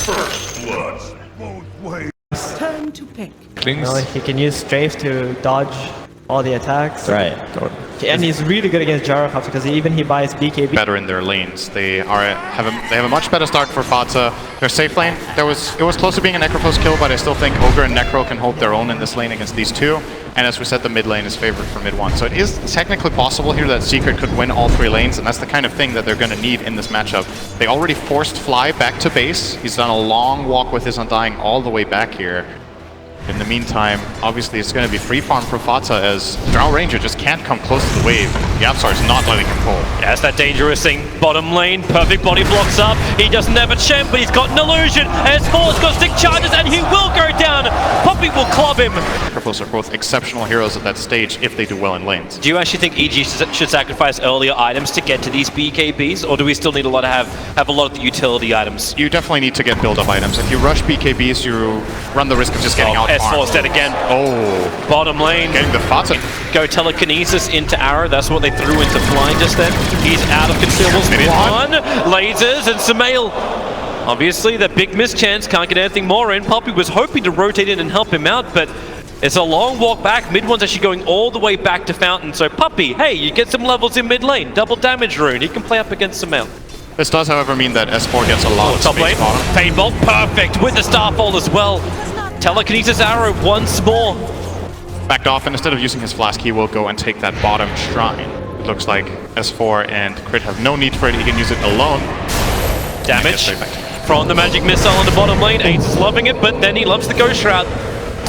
First blood. Both ways. Turn to pick. No, he can use strafe to dodge all the attacks. Right. And he's really good against Jarokov because he buys BKB. Better in their lanes. They have a much better start for Fatsa. Their safe lane, it was close to being a Necropost kill, but I still think Ogre and Necro can hold their own in this lane against these two. And as we said, the mid lane is favored for mid one. So it is technically possible here that Secret could win all 3 lanes, and that's the kind of thing that they're going to need in this matchup. They already forced Fly back to base. He's done a long walk with his Undying all the way back here. In the meantime, obviously it's going to be free farm for Fatsa as Drow Ranger just can't come close to the wave. Yapsar is not letting him pull. Yeah, it's that dangerous thing. Bottom lane, perfect body blocks up. He doesn't have a champ, but he's got an illusion. S4's got stick charges and he will go down. Poppy will club him. Necroposts are both exceptional heroes at that stage if they do well in lanes. Do you actually think EG should sacrifice earlier items to get to these BKBs, or do we still need a lot to have a lot of the utility items? You definitely need to get build-up items. If you rush BKBs, you run the risk of just getting out. S4's dead again. Oh, bottom lane. getting the Fatsa. Go telekinesis into Arrow. That's what they threw into Fly just then. He's out of consumables. One, lasers, and Sumail. Obviously, the big mischance can't get anything more in. Poppy was hoping to rotate in and help him out, but it's a long walk back. Mid one's actually going all the way back to Fountain. So Poppy, hey, you get some levels in mid lane. Double damage rune. He can play up against Sumail. This does, however, mean that S4 gets a lot of top lane. space bottom. Paintbolt, perfect with the Starfall as well. Telekinesis Arrow once more. Backed off, and instead of using his flask, he will go and take that bottom shrine. It looks like S4 and Crit have no need for it. He can use it alone. Damage from the magic missile on the bottom lane. Ace is loving it, but then he loves the Ghost Shroud.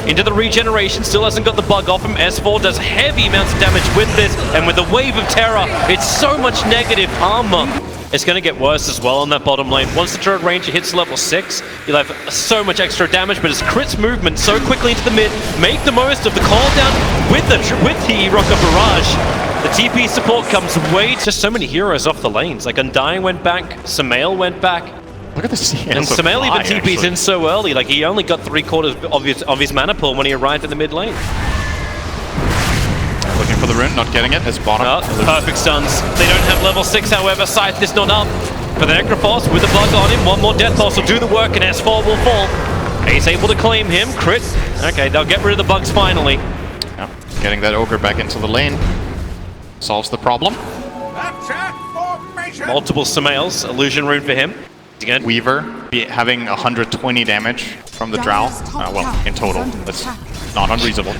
Into the regeneration, still hasn't got the bug off him. S4 does heavy amounts of damage with this, and with the Wave of Terror, it's so much negative armor. It's going to get worse as well on that bottom lane. Once the Druid Ranger hits level 6, you'll have so much extra damage, but his Crit's movement so quickly into the mid, make the most of the call down with the Rocket Barrage. The TP support comes way, just so many heroes off the lanes. Like Undying went back, Sumail went back. Look at this. And Sumail even TP's in so early, like he only got 3/4 of his mana pool when he arrived in the mid lane. Looking for the rune, not getting it. His bottom. Perfect stuns. They don't have level 6, however. Scythe is not up. But the Necrophos with the bug on him. One more Death Pulse will do the work, and S4 will fall. He's able to claim him. Crit. Okay, they'll get rid of the bugs finally. Yeah, getting that Ogre back into the lane solves the problem. Multiple Sumails. Illusion rune for him. Again. Weaver having 120 damage from the Drow. Well, in total. That's not unreasonable.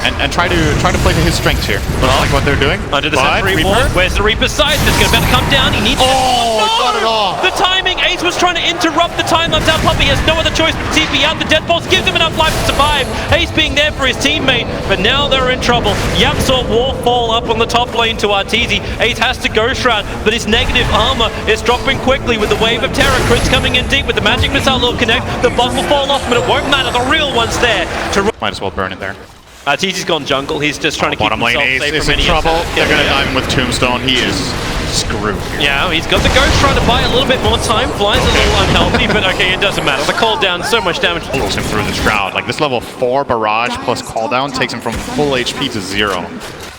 And try to play to his strengths here. Looks like what they're doing. Under the Sentry Ward. Where's the Reaper's Scythe? It's going to come down. He needs to... Oh, got it off. The timing. Ace was trying to interrupt the time lapse out. Puppy has no other choice but TP out. The Death Pulse gives him enough life to survive. Ace being there for his teammate, but now they're in trouble. Yapsor will fall up on the top lane to Arteezy. Ace has to Ghost Shroud, but his negative armor is dropping quickly with the Wave of Terror. Crit's coming in deep with the Magic Missile will connect. The bug will fall off, but it won't matter. The real one's there. Might as well burn it there. Arteezy's gone jungle. He's just trying to keep himself safe from any is in trouble. They're going to dive him with Tombstone. He is screwed here. Yeah, he's got the Ghost trying to buy a little bit more time. Fly's a little unhealthy, but okay, it doesn't matter. The call down, so much damage. Pulls him through the Shroud. Like this level 4 barrage plus call down takes him from full HP to 0.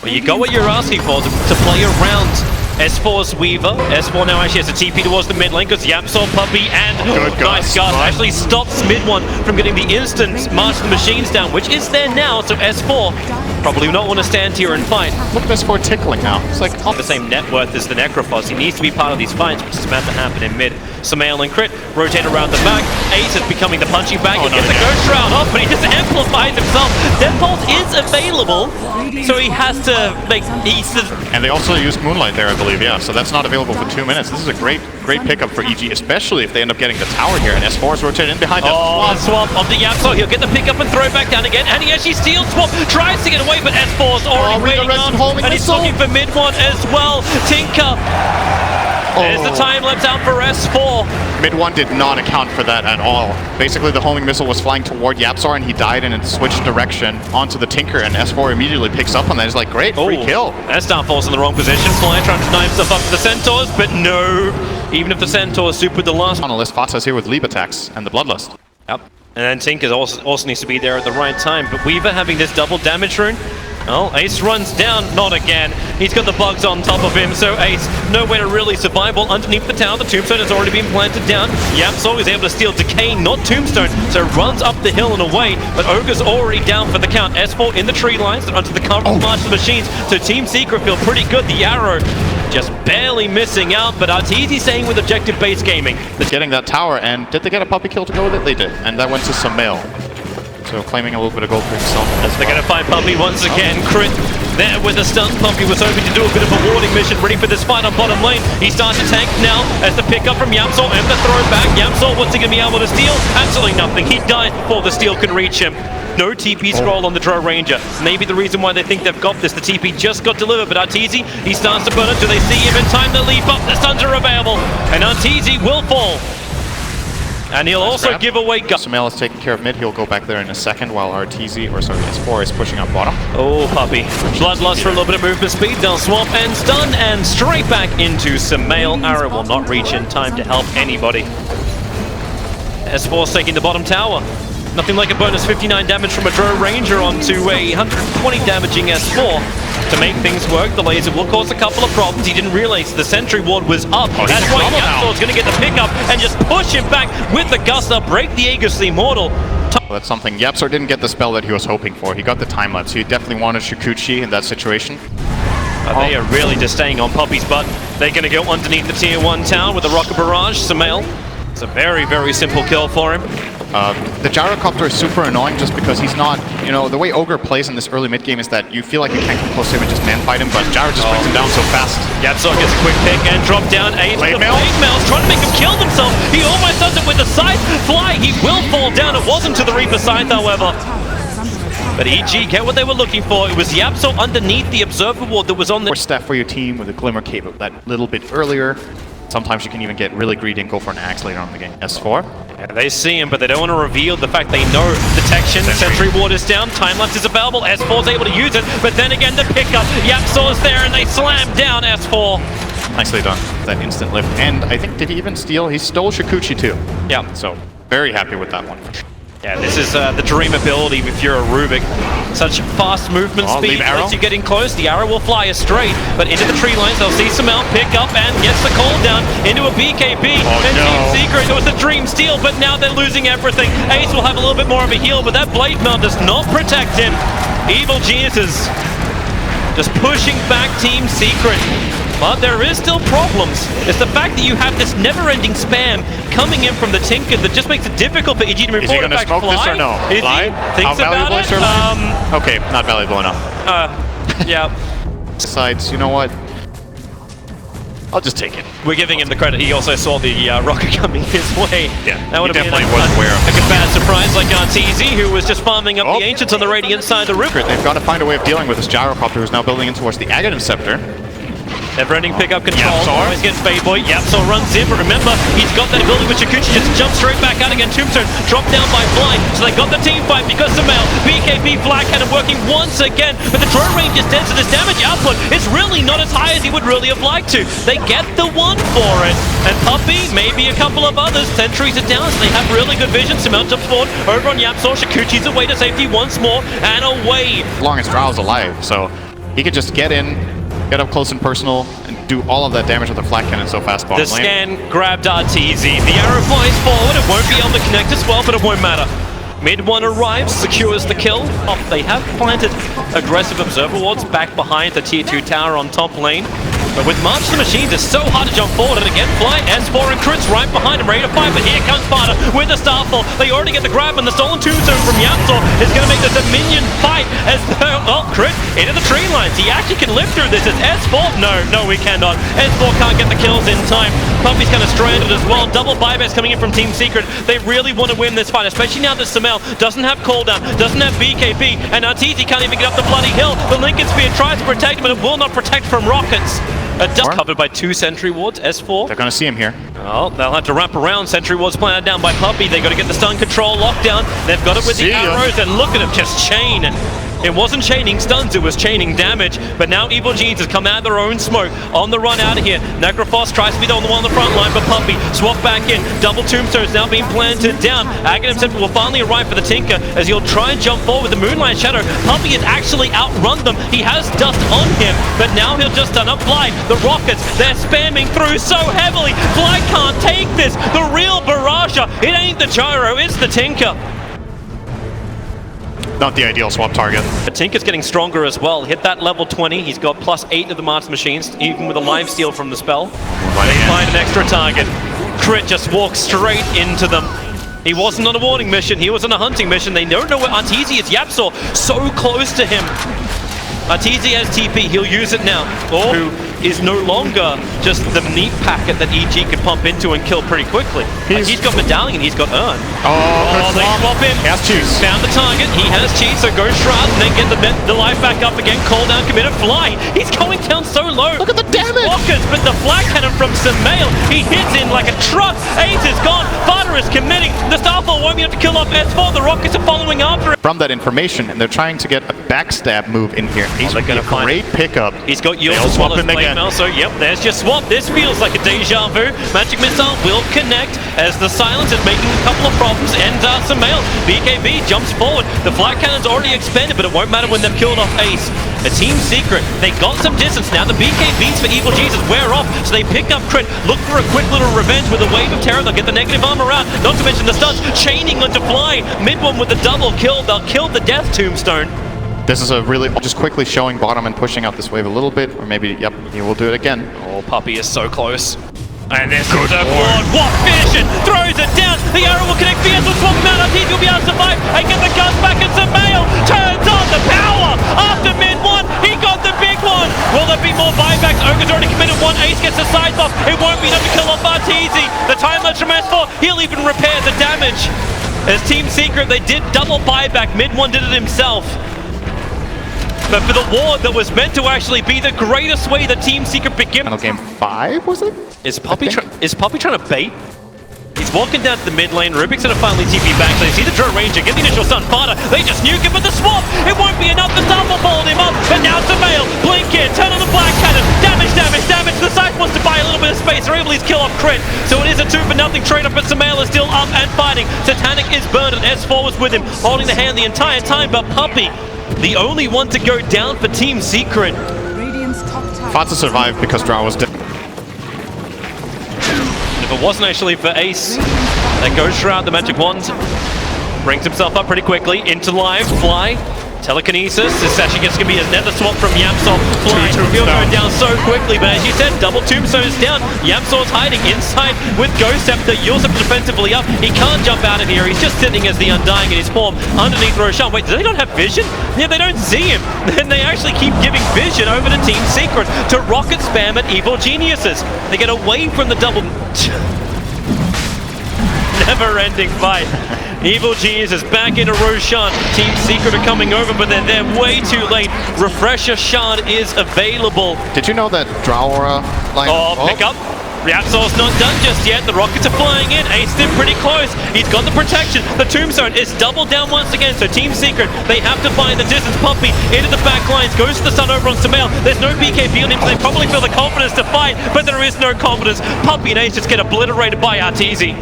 Well, you got what you're asking for to play around S4's Weaver. S4 now actually has a TP towards the mid lane because Yapsor, Puppy, and Nice Gust actually stops mid one from getting the instant March the Machines down, which is there now, so S4 probably not want to stand here and fight. Look at S4 tickling now. It's like the same net worth as the Necrophos. He needs to be part of these fights, which is about to happen in mid. Sumail and Crit rotate around the back. Ace is becoming the punching bag. He gets the Ghost Shroud off, but he just amplifies himself. Death Pulse is available, so he has to make... And they also use Moonlight there, I believe, yeah. So that's not available for 2 minutes. This is a great pickup for EG, especially if they end up getting the tower here. And S4 is rotated in behind them. Oh, swap of the Yapsor. He'll get the pickup and throw back down again. And he actually steals swap. Tries to get away, but S4's already waiting on. And he's looking for mid one as well. Tinker. There's the time lapse out for S4. Mid one did not account for that at all. Basically, the homing missile was flying toward Yapsor, and he died and it switched direction onto the Tinker, and S4 immediately picks up on that. He's like, great, free kill. And Starfall's in the wrong position. Fly trying to deny himself up to the Centaurs, but no. Even if the Centaurs supered the last on a list, Fatsa's here with Leap attacks and the Bloodlust. Yep. And then Tinker also needs to be there at the right time. But Weaver having this double damage rune, Oh, Ace runs down, not again. He's got the bugs on top of him, so Ace nowhere to really survive. Well, underneath the tower, the tombstone has already been planted down. Yamso is able to steal Decay, not tombstone, so runs up the hill and away. But Ogre's already down for the count. S4 in the tree lines, onto the cover of March of the Machines. So Team Secret feel pretty good. The arrow just barely missing out, but Arteezy staying with objective-based gaming. Getting that tower, and did they get a puppy kill to go with it? They did, and that went to Samael. So claiming a little bit of gold for himself as They're well. going to find Puppy once again. Crit there with a stun. Puppy was hoping to do a bit of a warding mission, ready for this fight on bottom lane. He starts to tank now as the pickup from Yamso and the throwback. Yamso, what's he going to be able to steal? Absolutely nothing. He dies before the steal can reach him. No TP scroll on the Drow Ranger. Maybe the reason why they think they've got this. The TP just got delivered, but Arteezy, he starts to burn it. Do they see him in time to leap up? The stuns are available, and Arteezy will fall. And he'll also give away Samael is taking care of mid. He'll go back there in a second while Arteezy, or sorry, S4 is pushing up bottom. Oh, Puppy. Bloodlust for a little bit of movement speed. They'll swap and stun and straight back into Samael. Arrow will not reach in time to help anybody. S4's taking the bottom tower. Nothing like a bonus 59 damage from a Drow Ranger onto a 120 damaging S4. To make things work, the laser will cause a couple of problems. He didn't realize the sentry ward was up. That's why Yamso's going to get the pickup and just push him back with the Gusta, break the Aegis Immortal. Well, that's something. Yapsor didn't get the spell that he was hoping for. He got the time lapse. He definitely wanted Shukuchi in that situation. They are really just staying on Puppy's butt. They're going to go underneath the tier 1 tower with a rocket barrage. Samael. It's a very, very simple kill for him. The Gyrocopter is super annoying just because he's not, you know, the way Ogre plays in this early mid game is that you feel like you can't come close to him and just man fight him, but Gyro just brings him down so fast. Yatso gets a quick pick and drop down. Ace with the blade mails, trying to make him kill himself. He almost does it with the scythe fly. He will fall down. It wasn't to the Reaper scythe, however. But EG get what they were looking for. It was Yapso underneath the Observer Ward that was on the... Or step for your team with a Glimmer Cape that little bit earlier. Sometimes you can even get really greedy and go for an axe later on in the game. S4. Yeah, they see him, but they don't want to reveal the fact they know detection. Sentry ward is down. Time lapse is available. S4's able to use it, but then again the pickup. Yapso is there, and they slam down S4. Nicely done. That instant lift. And I think, did he even steal? He stole Shukuchi too. Yeah. So, very happy with that one. Yeah, this is the dream ability if you're a Rubik. Such fast movement speed. Once you're getting close, the arrow will fly straight, but into the tree lines, they'll see Samael pick up and gets the call down into a BKB. Team Secret, it was a dream steal, but now they're losing everything. Ace will have a little bit more of a heal, but that blade mail does not protect him. Evil geniuses just pushing back Team Secret. But there is still problems. It's the fact that you have this never-ending spam coming in from the Tinker that just makes it difficult for EG to move forward. Is he going to smoke this or no? Is he? Thinks about it? Okay, not valuable enough. Yeah. Besides, you know what? I'll just take it. We're giving him the credit. He also saw the rocket coming his way. Yeah, that would have been wasn't aware of a bad surprise like Arteezy, who was just farming up the Ancients on the Radiant side of the river. They've got to find a way of dealing with this Gyrocopter who's now building in towards the Aghanim Scepter. Never-ending pickup control. Always gets Fade Boy. Yapso runs in, but remember, he's got that ability with Shukuchi. Just jump straight back out again. Tombstone dropped down by Blind. So they got the team fight because Samael, BKB Black had him working once again. But the Drow Ranger's dead, so this damage output is really not as high as he would really have liked to. They get the one for it. And Puppy, maybe a couple of others. Sentries are down, so they have really good vision. Samael jumps forward over on Yapso. Shukuchi's away to safety once more, and away. As long as Drow's alive, so he could just get in, get up close and personal, and do all of that damage with the flat cannon so fast bottom lane. The scan grabbed Arteezy. The arrow flies forward. It won't be able to connect as well, but it won't matter. Mid one arrives, secures the kill. They have planted aggressive observer wards back behind the tier 2 tower on top lane. But with March the Machines, it's so hard to jump forward. And again, Fly, S4 and Crits right behind him, ready to fight. But here comes Sparta with the Starfall. They already get the grab, and the stolen tombstone from Yapso is going to make this a minion fight. As Crit into the tree lines. He actually can live through this. As S4, no, he cannot. S4 can't get the kills in time. Puppy's kind of stranded as well. Double buybacks coming in from Team Secret. They really want to win this fight, especially now that Samael doesn't have cooldown, doesn't have BKB, and Arteezy can't even get up the bloody hill. The Lincoln Spear tries to protect him, but it will not protect from rockets. A dust covered by 2 sentry wards, S4. They're going to see him here. Oh, they'll have to wrap around. Sentry wards planted down by Puppy. They got to get the stun control locked down. They've got it with the arrows, and look at him just chain It wasn't chaining stuns, it was chaining damage. But now Evil Genius has come out of their own smoke on the run out of here. Necrophos tries to be the only one on the front line, but Puppy swap back in. Double tombstones now being planted down. Aghanim himself will finally arrive for the Tinker as he'll try and jump forward with the Moonlight Shadow. Puppy has actually outrun them. He has dust on him, but now he'll just stun up Fly. The Rockets, they're spamming through so heavily. Fly can't take this. The real Barragea. It ain't the Gyro, it's the Tinker. Not the ideal swap target. The Tinker's getting stronger as well. Hit that level 20. He's got +8 of the Master Machines, even with a live steal from the spell. They find an extra target. Crit just walks straight into them. He wasn't on a warning mission. He was on a hunting mission. They don't know where Arteezy is. Yapzor so close to him. Arteezy has TP. He'll use it now. Who is no longer just the meat packet that EG could pump into and kill pretty quickly. He's got Medallion, he's got Urn. They swap him. He has cheese. Found the target, he has cheese, so go Shroud and then get the life back up again. Call down, committed, Fly. He's going down so low. Look at the damage! Walkers, but the flag cannon from Samael, he hits in like a truck. Ace is gone, Fodder is committing. The Starfall won't be able to kill off S4, the Rockets are following after it. From that information, and they're trying to get a backstab move in here. He's they're gonna a great pickup. He's got yours as well as Blade so yep, there's your swap. This feels like a deja vu. Magic Missile will connect as the silence is making a couple of problems. Ends out Samael. BKB jumps forward. The flight cannon's already expanded, but it won't matter when they've killed off Ace. A team secret. They got some distance. Now the BKBs for Evil Jesus wear off, so they pick up Crit. Look for a quick little revenge with a wave of terror. They'll get the negative armor out. Not to mention the stuns chaining onto Fly. Mid one with the double kill. They'll kill the Death Tombstone. This is a really just quickly showing bottom and pushing out this wave a little bit, or maybe, yep, he will do it again. Oh, Puppy is so close. And this is a ward. What vision! Throws it down. The arrow will connect. Fierce will swap him out. Arteezy will be able to survive. And get the guns back. And Samael turns on the power. After mid one, he got the big one. Will there be more buybacks? Ogre's already committed one. Ace gets the side buff. It won't be enough to kill off Arteezy. The time lapse from S4. He'll even repair the damage. As Team Secret, they did double buyback. Mid one did it himself. But for the ward that was meant to actually be the greatest way the Team Secret begin. Game 5, was it? Is Puppy trying to bait? He's walking down to the mid lane. Rubik's gonna finally TP back. So they see the Drow Ranger, get the initial stun. Fodder, they just nuke him with the swap. It won't be enough. The Starfall followed him up. But now Samael, blink in, turn on the Black Cannon. Damage, damage, damage. The side wants to buy a little bit of space. They're able to kill off Crit. So it is a 2-0 trade-off, but Samael is still up and fighting. Satanic is burned and S4 was with him, holding the hand the entire time. But Puppy, the only one to go down for Team Secret. Fatsa survived because Drow was dead. If it wasn't actually for Ace, that Ghost Shroud, the Magic Wand, brings himself up pretty quickly into live. Fly, telekinesis. This actually gets to be another swap from Yapzor. Fly, he'll go down so quickly, but as you said, double tombstone is down. Yapzor's hiding inside with Ghost Scepter. Yulsep defensively up. He can't jump out of here. He's just sitting as the Undying in his form underneath Roshan. Wait, do they not have vision? Yeah, they don't see him. Then they actually keep giving vision over to Team Secret to rocket spam at Evil Geniuses. They get away from the double... Never-ending fight. Evil Genius is back into Roshan. Team Secret are coming over, but they're there way too late. Refresher Shard is available. Did you know that Drow Aura line? Pick up. Yapzor's not done just yet. The Rockets are flying in. Ace in pretty close. He's got the protection. The Tombstone is doubled down once again. So Team Secret, they have to find the distance. Puppy into the back lines. Goes to the sun over on Samael. There's no BKB on him, so they probably feel the confidence to fight, but there is no confidence. Puppy and Ace just get obliterated by Arteezy.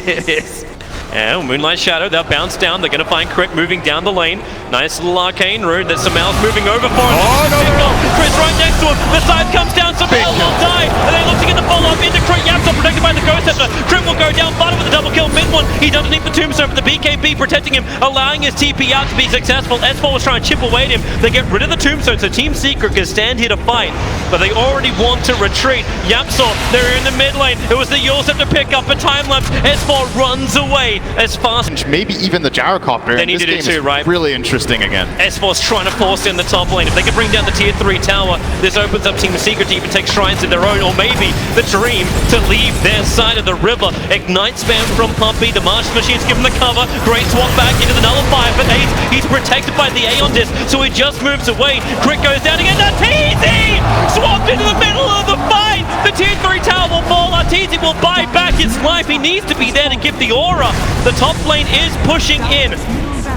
It is. And Moonlight Shadow, they'll bounce down. They're going to find Crit moving down the lane. Nice little arcane rune that Samael's moving over for him. Crit's right next to him. The side comes down. Samael will die. And they look to get the follow-up into Crit. Yapzor protected by the Ghost Scepter. Crit will go down. Bottom with the double kill. Mid one. He's underneath the Tombstone for the BKB protecting him, allowing his TP out to be successful. S4 was trying to chip away at him. They get rid of the Tombstone, so Team Secret can stand here to fight. But they already want to retreat. Yapzor, they're in the mid lane. It was the Yulsep to pick up a time lapse. S4 runs away as fast. Maybe even the Gyrocopter. They need to do too, right? Really interesting again. S4's trying to force in the top lane. If they can bring down the tier 3 tower, this opens up Team Secret to even take shrines of their own, or maybe the dream to leave their side of the river. Ignite spam from Puppy. The Master Machines give him the cover. Great swap back into the nullifier for Ace. He's protected by the Aeon Disc, so he just moves away. Crit goes down again. Arteezy! Swapped into the middle of the fight! The tier 3 tower will fall. Arteezy will buy back his life. He needs to be there to give the aura. The top lane is pushing in.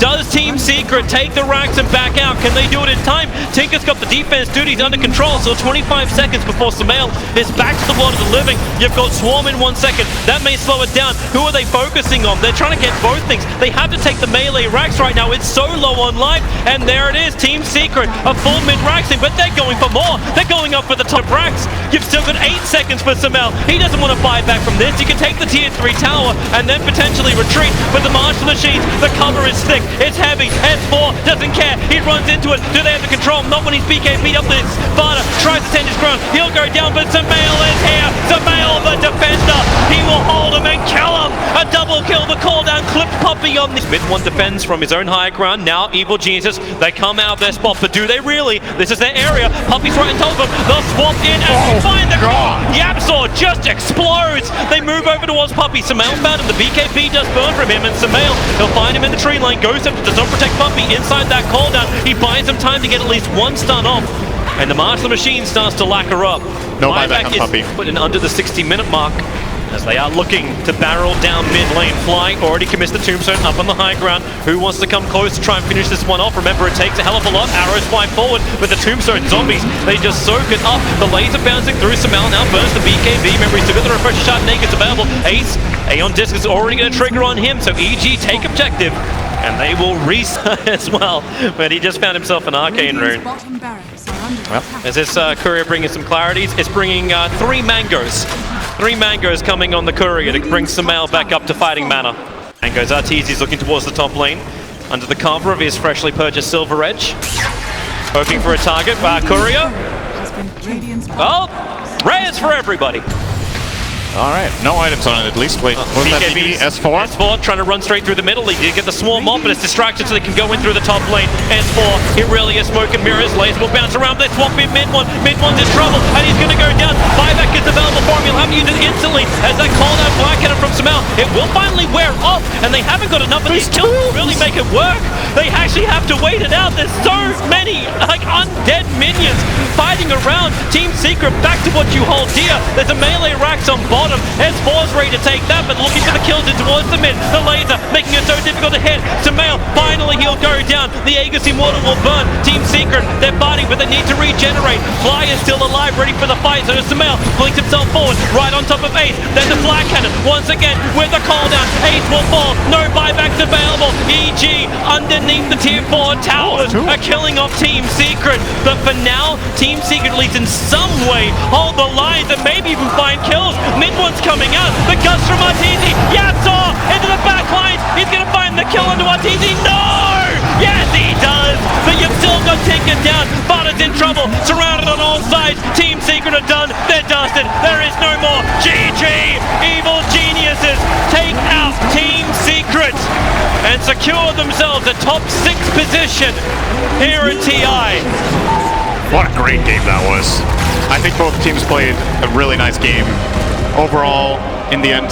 Does Team Secret take the racks and back out? Can they do it in time? Tinker's got the defense duties under control, so 25 seconds before Samael is back to the world of the living. You've got Swarm in 1 second. That may slow it down. Who are they focusing on? They're trying to get both things. They have to take the melee racks right now. It's so low on life, and there it is. Team Secret, a full mid-raxing, but they're going for more. They're going up for the top racks. You've still got 8 seconds for Samael. He doesn't want to buy back from this. You can take the tier 3 tower and then potentially retreat, but the Marshal Machines, the cover is thick. It's heavy. S4 doesn't care. He runs into it. Do they have the control? Not when he's BKB'd up this. Sparta tries to stand his ground. He'll go down, but Samael is here. Samael, the defender. He will hold him and kill him. A double kill. The call down clipped Puppy on this. Mid one defends from his own high ground. Now Evil Geniuses, they come out of their spot, but do they really? This is their area. Puppy's right on top of him. They'll swap in and find the core. Yapsaw just explodes. They move over towards Puppy. Samael found him. The BKB does burn from him, and Samael, he'll find him in the tree line. Goes up, does not protect Puppy inside that call down. He buys him time to get at least one stun off, and the Marshal Machine starts to lacquer up. No buyback on Puppy. Put in under the 60-minute mark, as they are looking to barrel down mid lane. Fly already commits the tombstone up on the high ground. Who wants to come close to try and finish this one off? Remember, it takes a hell of a lot. Arrows fly forward, but the tombstone zombies, they just soak it up. The laser bouncing through. Samael now burns the BKB. Remember, he's still got the refresher shot. Naked's available. Ace, Aeon Disc is already going to trigger on him, so EG take objective, and they will reset as well. But he just found himself an arcane rune. Well, as this courier bringing some clarities, it's bringing 3 mangoes. 3 mangoes coming on the courier to bring Samael back up to fighting mana. Mangoes Arteezy's looking towards the top lane, under the cover of his freshly purchased Silver Edge. Hoping for a target. Courier. Well, rares for everybody. All right, no items on it at least. Wait, was that BB? S4? S4 trying to run straight through the middle. He did get the swarm off, but it's distracted so they can go in through the top lane. S4, it really is smoke and mirrors. Laser will bounce around. They swap in mid one. Mid one's in trouble, and he's going to go down. Buyback is available for him. He'll have to use it instantly as that call out black hitter from Samael. It will finally wear off, and they haven't got enough of these kills to really make it work. They actually have to wait it out. There's so many like undead minions fighting around. Team Secret, back to what you hold dear. There's a melee racks on bottom. S4's ready to take that, but looking for the kills in towards the mid. The laser making it so difficult to hit. Samael, finally he'll go down. The Aegis Immortal will burn. Team Secret, they're fighting, but they need to regenerate. Fly is still alive, ready for the fight. So Samael blinks himself forward, right on top of Ace. There's a flag cannon once again with the call down. Ace will fall. No buybacks available. EG underneath the tier 4 towers are killing off Team Secret. But for now, Team Secret at least in some way hold the lines and maybe even find kills. Mid one's coming out. The gust from Arteezy. Yapsaw into the back lines. He's going to find the kill onto Arteezy. No! Yes, he does. But you've still got Tinker down. Sparta's in trouble. Surrounded on all sides. Team Secret are done. They're dusted. There is no more. GG! Evil Geniuses take out Team Secret and secure themselves a top 6 position here at TI. What a great game that was. I think both teams played a really nice game. Overall, in the end,